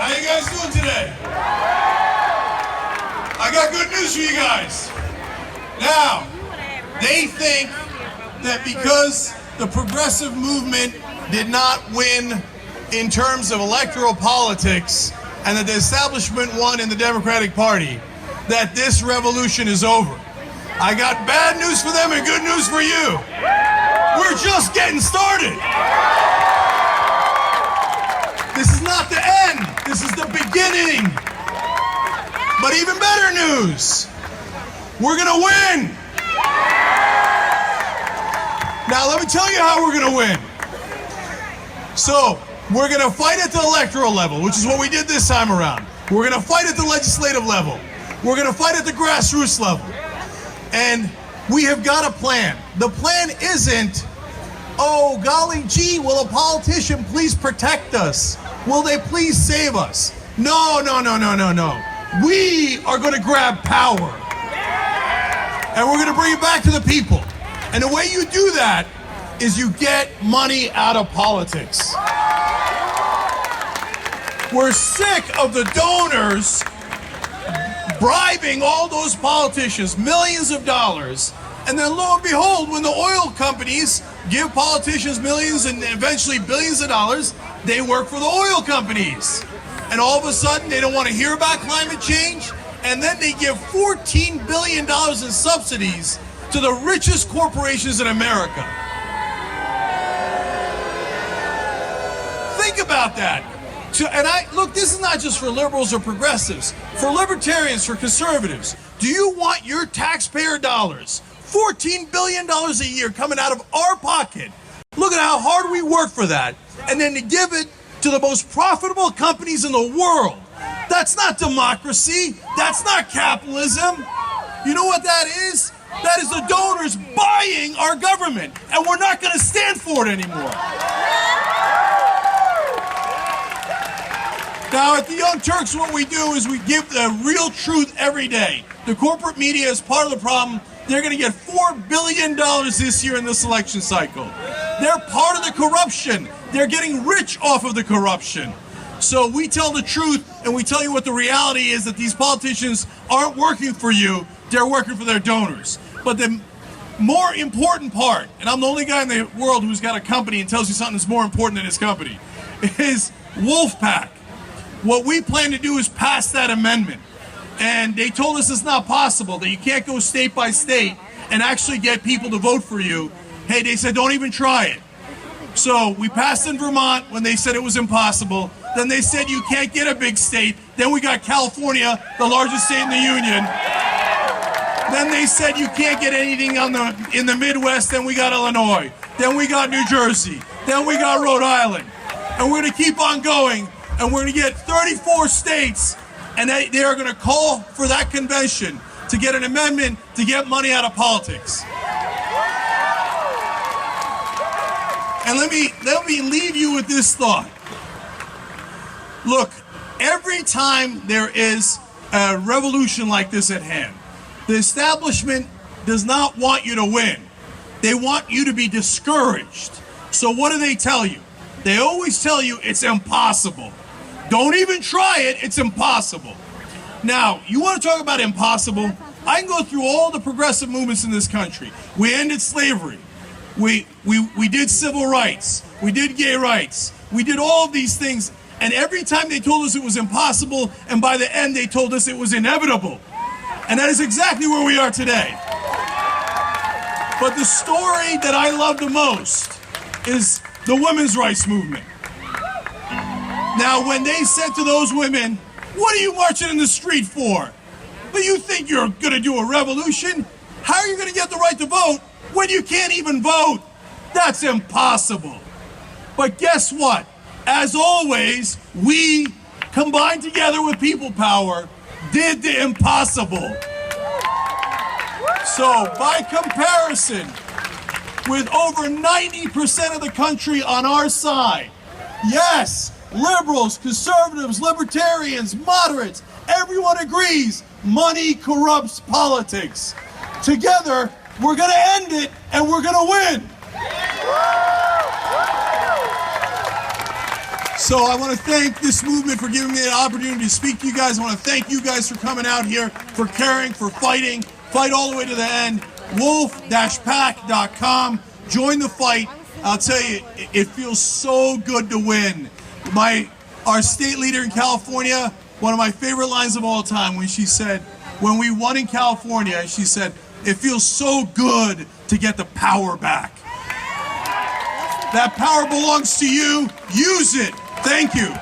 How you guys doing today? I got good news for you guys. Now, they think that because the progressive movement did not win in terms of electoral politics and that the establishment won in the Democratic Party, that this revolution is over. I got bad news for them and good news for you. We're just getting started. This is not the end. This is the beginning. But even better news, we're gonna win. Now let me tell you how we're gonna win. So, we're gonna fight at the electoral level, which is what we did this time around. We're gonna fight at the legislative level. We're gonna fight at the grassroots level. And we have got a plan. The plan isn't, oh, golly gee, will a politician please protect us? Will they please save us? No, no, no, no, no, no. We are going to grab power. And we're going to bring it back to the people. And the way you do that is you get money out of politics. We're sick of the donors bribing all those politicians millions of dollars, and then lo and behold, when the oil companies give politicians millions and eventually billions of dollars, they work for the oil companies. And all of a sudden, they don't want to hear about climate change, and then they give $14 billion in subsidies to the richest corporations in America. Think about that. Look, this is not just for liberals or progressives, for libertarians, for conservatives. Do you want your taxpayer dollars, $14 billion a year coming out of our pocket? Look at how hard we work for that. And then to give it to the most profitable companies in the world. That's not democracy. That's not capitalism. You know what that is? That is the donors buying our government. And we're not going to stand for it anymore. Now, at the Young Turks, what we do is we give the real truth every day. The corporate media is part of the problem. They're going to get $4 billion this year in this election cycle. They're part of the corruption. They're getting rich off of the corruption. So we tell the truth, and we tell you what the reality is, that these politicians aren't working for you. They're working for their donors. But the more important part, and I'm the only guy in the world who's got a company and tells you something that's more important than his company, is Wolfpack. What we plan to do is pass that amendment. And they told us it's not possible, that you can't go state by state and actually get people to vote for you. Hey, they said, don't even try it. So we passed in Vermont when they said it was impossible. Then they said you can't get a big state. Then we got California, the largest state in the union. Then they said you can't get anything in the Midwest. Then we got Illinois. Then we got New Jersey. Then we got Rhode Island. And we're going to keep on going. And we're going to get 34 states, and they are going to call for that convention to get an amendment to get money out of politics. And let me leave you with this thought. Look, every time there is a revolution like this at hand, the establishment does not want you to win. They want you to be discouraged. So what do they tell you? They always tell you it's impossible. Don't even try it, it's impossible. Now, you want to talk about impossible? I can go through all the progressive movements in this country. We ended slavery. We did civil rights. We did gay rights. We did all of these things. And every time they told us it was impossible, and by the end they told us it was inevitable. And that is exactly where we are today. But the story that I love the most is the women's rights movement. Now, when they said to those women, what are you marching in the street for? But you think you're going to do a revolution? How are you going to get the right to vote when you can't even vote? That's impossible. But guess what? As always, we, combined together with people power, did the impossible. So, by comparison, with over 90% of the country on our side, yes, liberals, conservatives, libertarians, moderates, everyone agrees money corrupts politics. Together, we're going to end it and we're going to win. So I want to thank this movement for giving me the opportunity to speak to you guys. I want to thank you guys for coming out here, for caring, for fighting. Fight all the way to the end. wolf-pack.com. Join the fight. I'll tell you, it feels so good to win. Our state leader in California, one of my favorite lines of all time, when she said, when we won in California, she said, it feels so good to get the power back. That power belongs to you. Use it. Thank you.